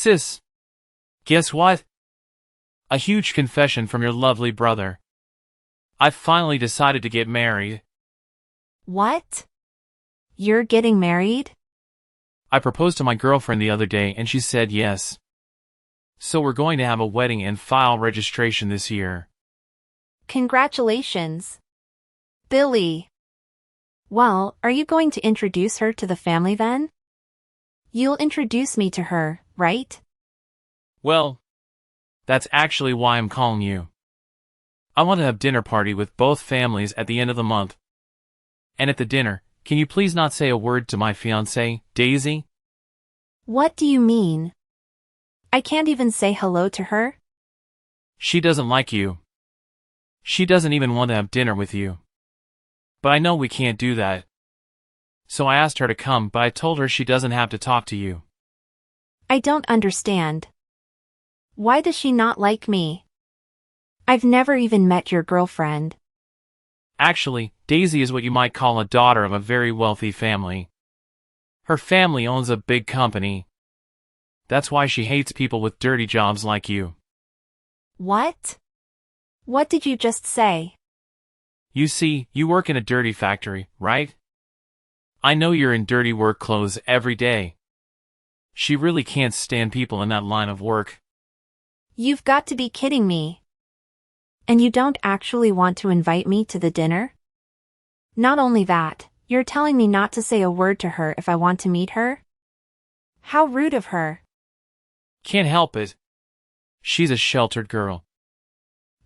Sis, guess what? A huge confession from your lovely brother. I've finally decided to get married. What? You're getting married? I proposed to my girlfriend the other day and she said yes. So we're going to have a wedding and file registration this year. Congratulations, Billy. Well, are you going to introduce her to the family then? You'll introduce me to her, right? Well, that's actually why I'm calling you. I want to have dinner party with both families at the end of the month. And at the dinner, can you please not say a word to my fiancée, Daisy? What do you mean? I can't even say hello to her? She doesn't like you. She doesn't even want to have dinner with you. But I know we can't do that. So I asked her to come, but I told her she doesn't have to talk to you. I don't understand. Why does she not like me? I've never even met your girlfriend. Actually, Daisy is what you might call a daughter of a very wealthy family. Her family owns a big company. That's why she hates people with dirty jobs like you. What? What did you just say? You see, you work in a dirty factory, right? I know you're in dirty work clothes every day. She really can't stand people in that line of work. You've got to be kidding me. And you don't actually want to invite me to the dinner? Not only that, you're telling me not to say a word to her if I want to meet her? How rude of her. Can't help it. She's a sheltered girl.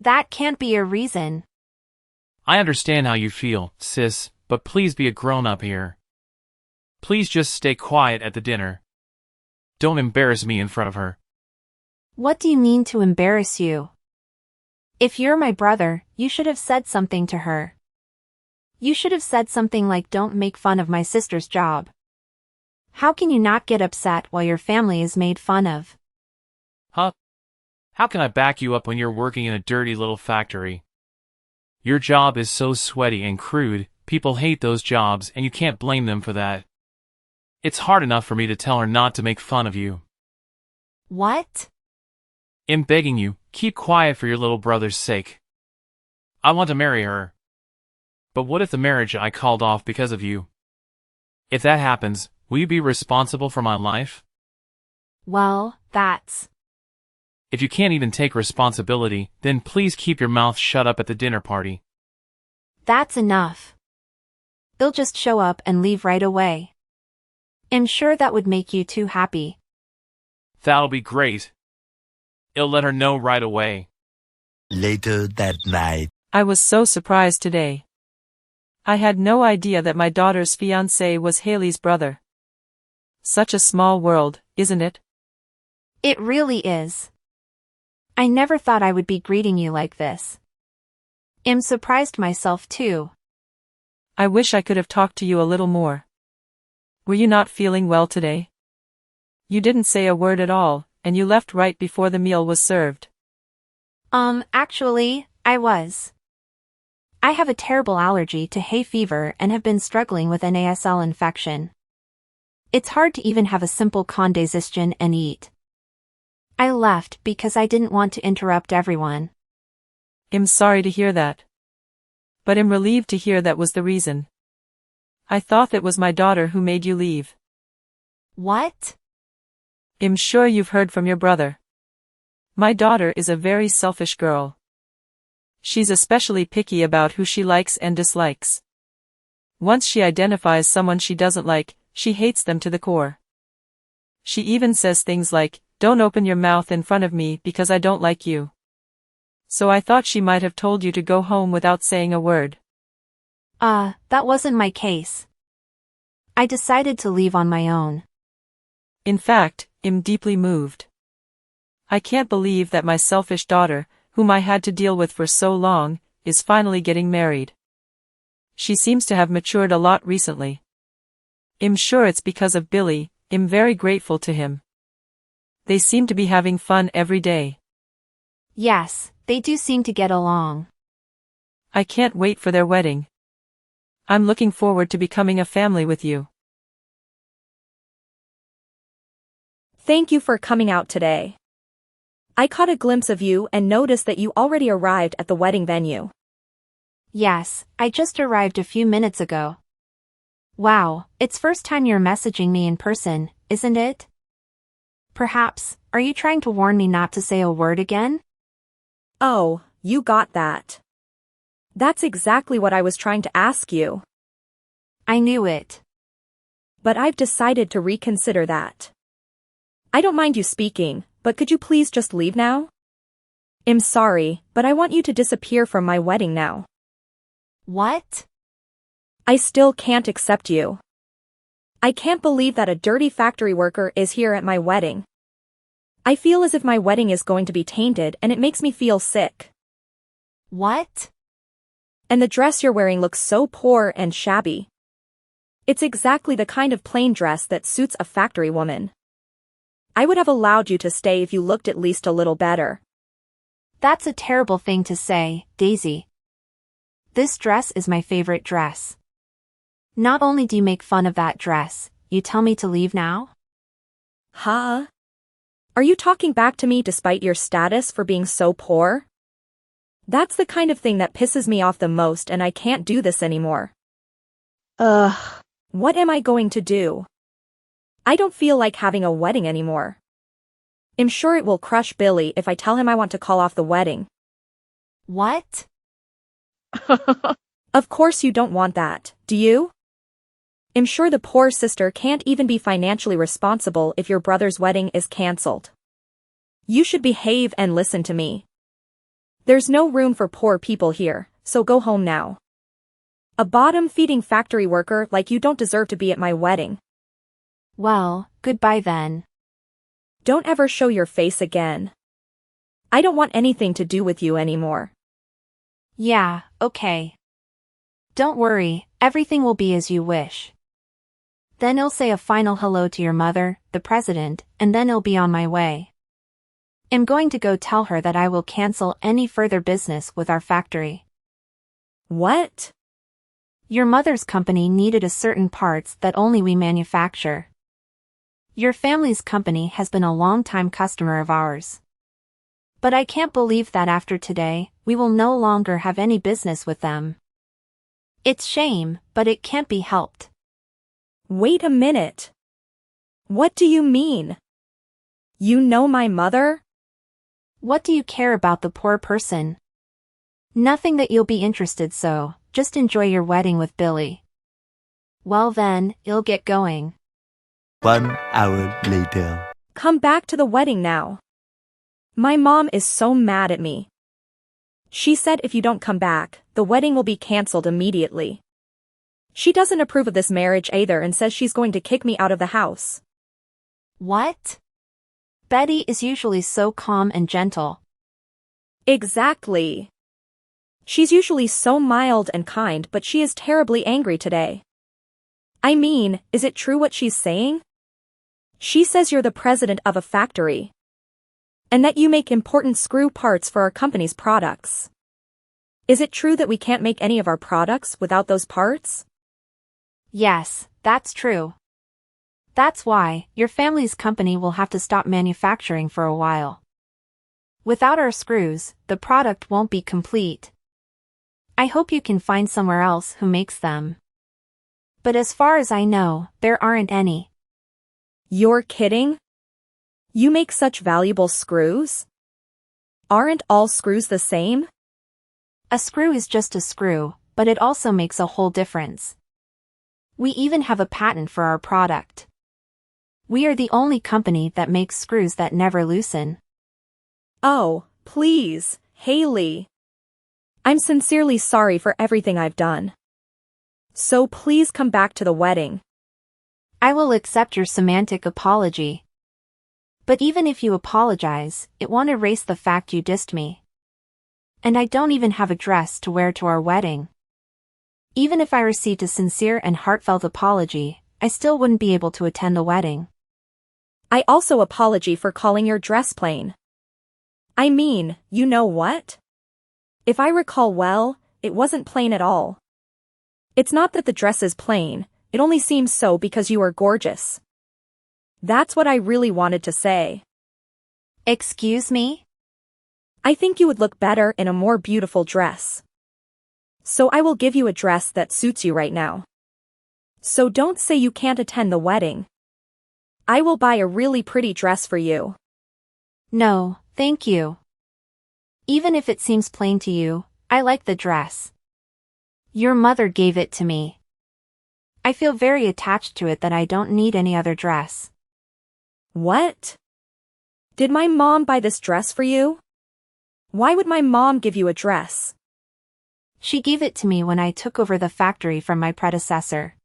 That can't be a reason. I understand how you feel, sis, but please be a grown-up here. Please just stay quiet at the dinner. Don't embarrass me in front of her. What do you mean to embarrass you? If you're my brother, you should have said something to her. You should have said something like don't make fun of my sister's job. How can you not get upset while your family is made fun of? Huh? How can I back you up when you're working in a dirty little factory? Your job is so sweaty and crude, people hate those jobs and you can't blame them for that. It's hard enough for me to tell her not to make fun of you. What? I'm begging you, keep quiet for your little brother's sake. I want to marry her. But what if the marriage I called off because of you? If that happens, will you be responsible for my life? Well, that's... If you can't even take responsibility, then please keep your mouth shut up at the dinner party. That's enough. They'll just show up and leave right away. I'm sure that would make you too happy. That'll be great. I'll let her know right away. Later that night. I was so surprised today. I had no idea that my daughter's fiancé was Haley's brother. Such a small world, isn't it? It really is. I never thought I would be greeting you like this. I'm surprised myself too. I wish I could have talked to you a little more. Were you not feeling well today? You didn't say a word at all, and you left right before the meal was served. Actually, I was. I have a terrible allergy to hay fever and have been struggling with NASL infection. It's hard to even have a simple condensation and eat. I left because I didn't want to interrupt everyone. I'm sorry to hear that. But I'm relieved to hear that was the reason. I thought it was my daughter who made you leave. What? I'm sure you've heard from your brother. My daughter is a very selfish girl. She's especially picky about who she likes and dislikes. Once she identifies someone she doesn't like, she hates them to the core. She even says things like, "Don't open your mouth in front of me because I don't like you." So I thought she might have told you to go home without saying a word. That wasn't my case. I decided to leave on my own. In fact, I'm deeply moved. I can't believe that my selfish daughter, whom I had to deal with for so long, is finally getting married. She seems to have matured a lot recently. I'm sure it's because of Billy. I'm very grateful to him. They seem to be having fun every day. Yes, they do seem to get along. I can't wait for their wedding. I'm looking forward to becoming a family with you. Thank you for coming out today. I caught a glimpse of you and noticed that you already arrived at the wedding venue. Yes, I just arrived a few minutes ago. Wow, it's first time you're messaging me in person, isn't it? Perhaps, are you trying to warn me not to say a word again? Oh, you got that. That's exactly what I was trying to ask you. I knew it. But I've decided to reconsider that. I don't mind you speaking, but could you please just leave now? I'm sorry, but I want you to disappear from my wedding now. What? I still can't accept you. I can't believe that a dirty factory worker is here at my wedding. I feel as if my wedding is going to be tainted and it makes me feel sick. What? And the dress you're wearing looks so poor and shabby. It's exactly the kind of plain dress that suits a factory woman. I would have allowed you to stay if you looked at least a little better. That's a terrible thing to say, Daisy. This dress is my favorite dress. Not only do you make fun of that dress, you tell me to leave now? Huh? Are you talking back to me despite your status for being so poor? That's the kind of thing that pisses me off the most and I can't do this anymore. Ugh. What am I going to do? I don't feel like having a wedding anymore. I'm sure it will crush Billy if I tell him I want to call off the wedding. What? Of course you don't want that, do you? I'm sure the poor sister can't even be financially responsible if your brother's wedding is cancelled. You should behave and listen to me. There's no room for poor people here, so go home now. A bottom-feeding factory worker like you don't deserve to be at my wedding. Well, goodbye then. Don't ever show your face again. I don't want anything to do with you anymore. Yeah, okay. Don't worry, everything will be as you wish. Then I'll say a final hello to your mother, the president, and then I'll be on my way. I'm going to go tell her that I will cancel any further business with our factory. What? Your mother's company needed a certain parts that only we manufacture. Your family's company has been a long-time customer of ours. But I can't believe that after today, we will no longer have any business with them. It's shame, but it can't be helped. Wait a minute. What do you mean? You know my mother? What do you care about the poor person? Nothing that you'll be interested, so just enjoy your wedding with Billy. Well then, you'll get going. 1 hour later. Come back to the wedding now. My mom is so mad at me. She said if you don't come back, the wedding will be cancelled immediately. She doesn't approve of this marriage either and says she's going to kick me out of the house. What? Betty is usually so calm and gentle. Exactly. She's usually so mild and kind, but she is terribly angry today. I mean, is it true what she's saying? She says you're the president of a factory. And that you make important screw parts for our company's products. Is it true that we can't make any of our products without those parts? Yes, that's true. That's why your family's company will have to stop manufacturing for a while. Without our screws, the product won't be complete. I hope you can find somewhere else who makes them. But as far as I know, there aren't any. You're kidding? You make such valuable screws? Aren't all screws the same? A screw is just a screw, but it also makes a whole difference. We even have a patent for our product. We are the only company that makes screws that never loosen. Oh, please, Haley. I'm sincerely sorry for everything I've done. So please come back to the wedding. I will accept your semantic apology. But even if you apologize, it won't erase the fact you dissed me. And I don't even have a dress to wear to our wedding. Even if I received a sincere and heartfelt apology, I still wouldn't be able to attend the wedding. I also apology for calling your dress plain. I mean, you know what? If I recall well, it wasn't plain at all. It's not that the dress is plain, it only seems so because you are gorgeous. That's what I really wanted to say. Excuse me? I think you would look better in a more beautiful dress. So I will give you a dress that suits you right now. So don't say you can't attend the wedding. I will buy a really pretty dress for you. No, thank you. Even if it seems plain to you, I like the dress. Your mother gave it to me. I feel very attached to it that I don't need any other dress. What? Did my mom buy this dress for you? Why would my mom give you a dress? She gave it to me when I took over the factory from my predecessor.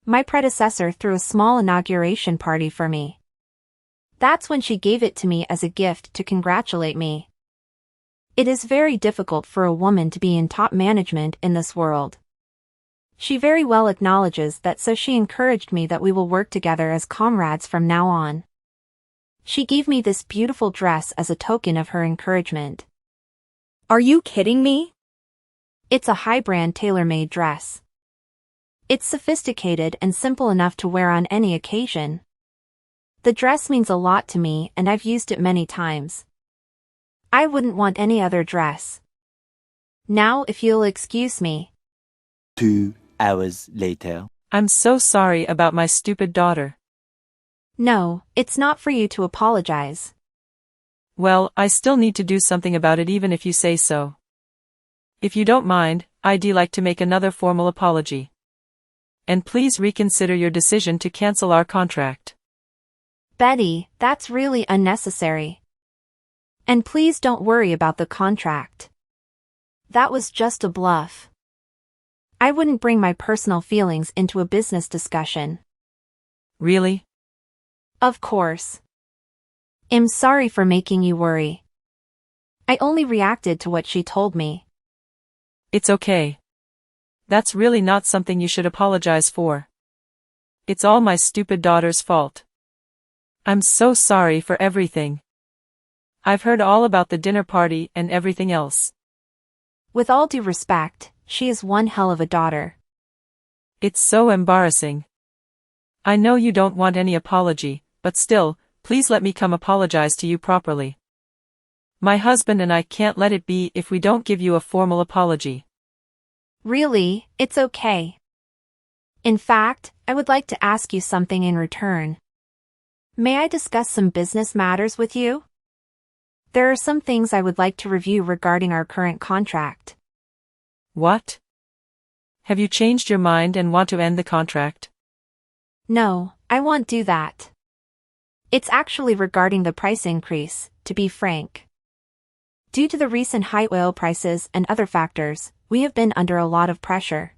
My predecessor threw a small inauguration party for me. That's when she gave it to me as a gift to congratulate me. It is very difficult for a woman to be in top management in this world. She very well acknowledges that, so she encouraged me that we will work together as comrades from now on. She gave me this beautiful dress as a token of her encouragement. Are you kidding me? It's a high-brand tailor-made dress. It's sophisticated and simple enough to wear on any occasion. The dress means a lot to me and I've used it many times. I wouldn't want any other dress. Now if you'll excuse me. 2 hours later. I'm so sorry about my stupid daughter. No, it's not for you to apologize. Well, I still need to do something about it even if you say so. If you don't mind, I'd like to make another formal apology. And please reconsider your decision to cancel our contract. Betty, that's really unnecessary. And please don't worry about the contract. That was just a bluff. I wouldn't bring my personal feelings into a business discussion. Really? Of course. I'm sorry for making you worry. I only reacted to what she told me. It's okay. That's really not something you should apologize for. It's all my stupid daughter's fault. I'm so sorry for everything. I've heard all about the dinner party and everything else. With all due respect, she is one hell of a daughter. It's so embarrassing. I know you don't want any apology, but still, please let me come apologize to you properly. My husband and I can't let it be if we don't give you a formal apology. Really, it's okay. In fact, I would like to ask you something in return. May I discuss some business matters with you? There are some things I would like to review regarding our current contract. What? Have you changed your mind and want to end the contract? No, I won't do that. It's actually regarding the price increase, to be frank. Due to the recent high oil prices and other factors, we have been under a lot of pressure.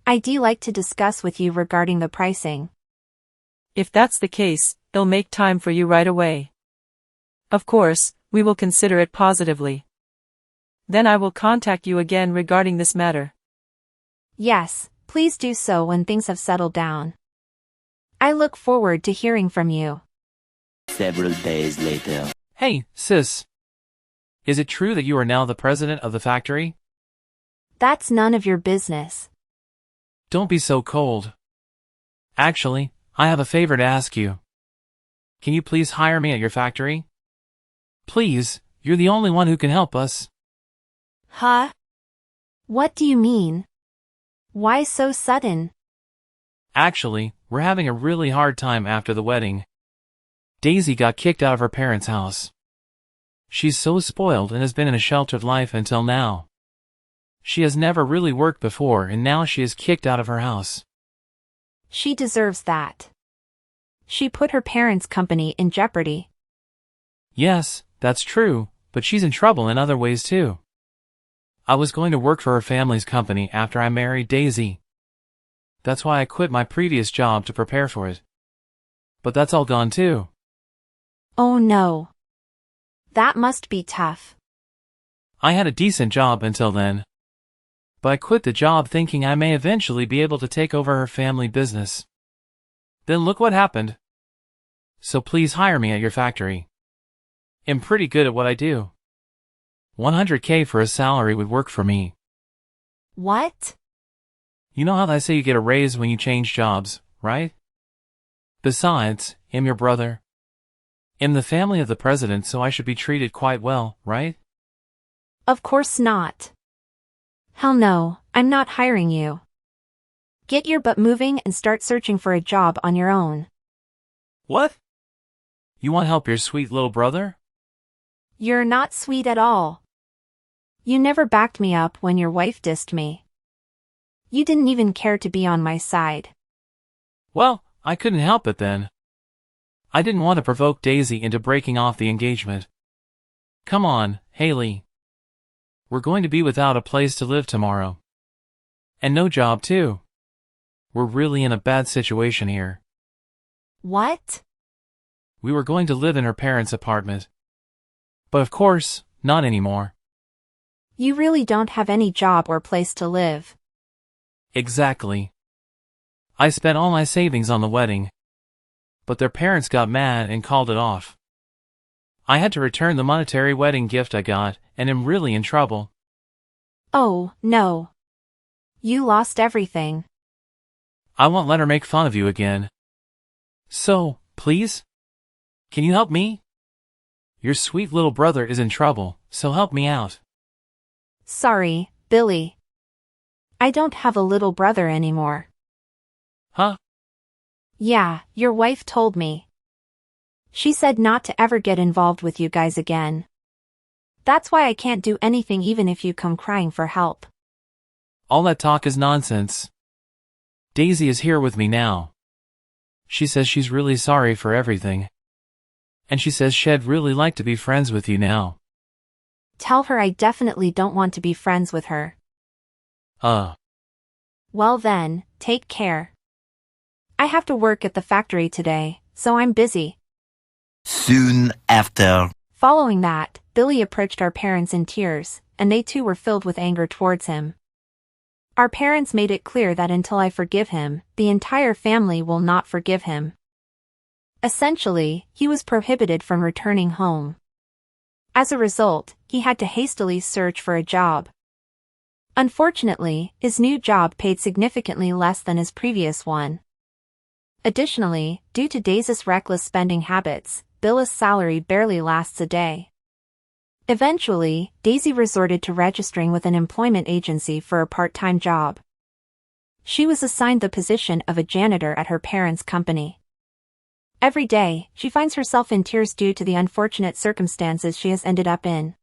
I'd like to discuss with you regarding the pricing. If that's the case, I'll make time for you right away. Of course, we will consider it positively. Then I will contact you again regarding this matter. Yes, please do so when things have settled down. I look forward to hearing from you. Several days later. Hey, sis. Is it true that you are now the president of the factory? That's none of your business. Don't be so cold. Actually, I have a favor to ask you. Can you please hire me at your factory? Please, you're the only one who can help us. Huh? What do you mean? Why so sudden? Actually, we're having a really hard time after the wedding. Daisy got kicked out of her parents' house. She's so spoiled and has been in a sheltered life until now. She has never really worked before and now she is kicked out of her house. She deserves that. She put her parents' company in jeopardy. Yes, that's true, but she's in trouble in other ways too. I was going to work for her family's company after I married Daisy. That's why I quit my previous job to prepare for it. But that's all gone too. Oh no. That must be tough. I had a decent job until then. But I quit the job thinking I may eventually be able to take over her family business. Then look what happened. So please hire me at your factory. I'm pretty good at what I do. 100K for a salary would work for me. What? You know how they say you get a raise when you change jobs, right? Besides, I'm your brother. I'm the family of the president, so I should be treated quite well, right? Of course not. Hell no, I'm not hiring you. Get your butt moving and start searching for a job on your own. What? You want help your sweet little brother? You're not sweet at all. You never backed me up when your wife dissed me. You didn't even care to be on my side. Well, I couldn't help it then. I didn't want to provoke Daisy into breaking off the engagement. Come on, Haley. We're going to be without a place to live tomorrow. And no job too. We're really in a bad situation here. What? We were going to live in her parents' apartment. But of course, not anymore. You really don't have any job or place to live. Exactly. I spent all my savings on the wedding. But their parents got mad and called it off. I had to return the monetary wedding gift I got, and am really in trouble. Oh, no. You lost everything. I won't let her make fun of you again. So, please? Can you help me? Your sweet little brother is in trouble, so help me out. Sorry, Billy. I don't have a little brother anymore. Huh? Yeah, your wife told me. She said not to ever get involved with you guys again. That's why I can't do anything even if you come crying for help. All that talk is nonsense. Daisy is here with me now. She says she's really sorry for everything. And she says she'd really like to be friends with you now. Tell her I definitely don't want to be friends with her. Well then, take care. I have to work at the factory today, so I'm busy. Soon after. Following that, Billy approached our parents in tears, and they too were filled with anger towards him. Our parents made it clear that until I forgive him, the entire family will not forgive him. Essentially, he was prohibited from returning home. As a result, he had to hastily search for a job. Unfortunately, his new job paid significantly less than his previous one. Additionally, due to Daisy's reckless spending habits, Billy's salary barely lasts a day. Eventually, Daisy resorted to registering with an employment agency for a part-time job. She was assigned the position of a janitor at her parents' company. Every day, she finds herself in tears due to the unfortunate circumstances she has ended up in.